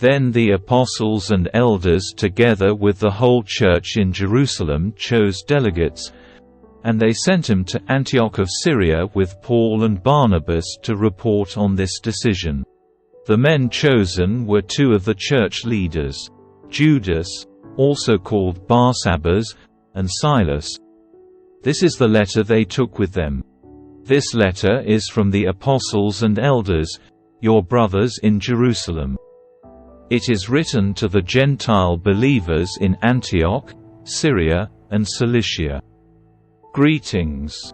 Then the apostles and elders together with the whole church in Jerusalem chose delegates, and they sent him to Antioch of Syria with Paul and Barnabas to report on this decision. The men chosen were two of the church leaders, Judas, also called Barsabbas, and Silas. This is the letter they took with them. This letter is from the apostles and elders, your brothers in Jerusalem. It is written to the Gentile believers in Antioch, Syria, and Cilicia. Greetings.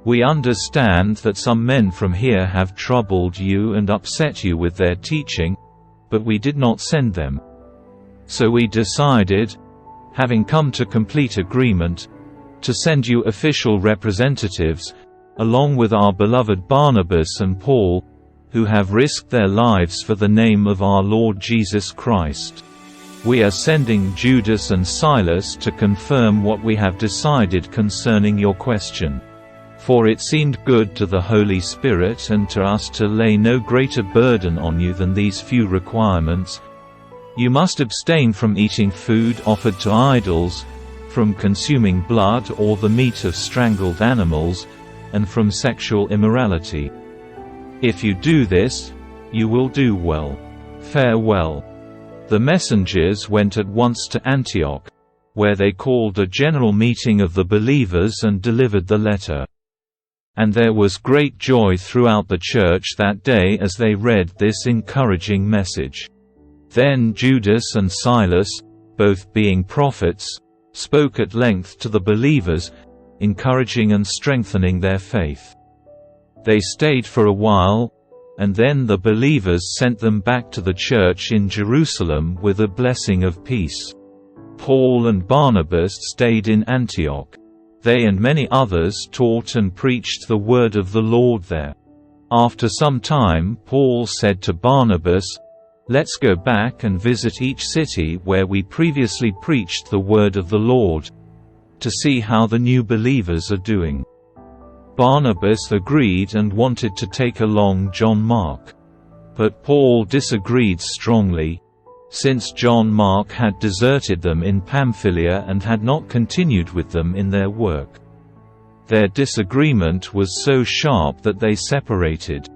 We understand that some men from here have troubled you and upset you with their teaching, but we did not send them. So we decided, having come to complete agreement, to send you official representatives, along with our beloved Barnabas and Paul, who have risked their lives for the name of our Lord Jesus Christ. We are sending Judas and Silas to confirm what we have decided concerning your question. For it seemed good to the Holy Spirit and to us to lay no greater burden on you than these few requirements. You must abstain from eating food offered to idols, from consuming blood or the meat of strangled animals, and from sexual immorality. If you do this, you will do well. Farewell. The messengers went at once to Antioch, where they called a general meeting of the believers and delivered the letter. And there was great joy throughout the church that day as they read this encouraging message. Then Judas and Silas, both being prophets, spoke at length to the believers, encouraging and strengthening their faith. They stayed for a while, and then the believers sent them back to the church in Jerusalem with a blessing of peace. Paul and Barnabas stayed in Antioch. They and many others taught and preached the word of the Lord there. After some time Paul said to Barnabas, "Let's go back and visit each city where we previously preached the word of the Lord, to see how the new believers are doing." Barnabas agreed and wanted to take along John Mark. But Paul disagreed strongly, since John Mark had deserted them in Pamphylia and had not continued with them in their work. Their disagreement was so sharp that they separated.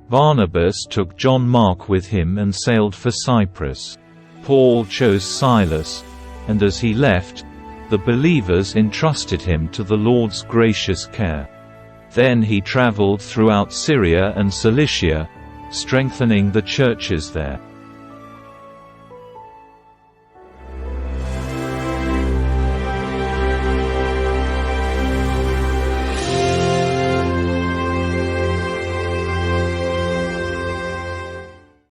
Barnabas took John Mark with him and sailed for Cyprus. Paul chose Silas, and as he left, the believers entrusted him to the Lord's gracious care. Then he traveled throughout Syria and Cilicia, strengthening the churches there.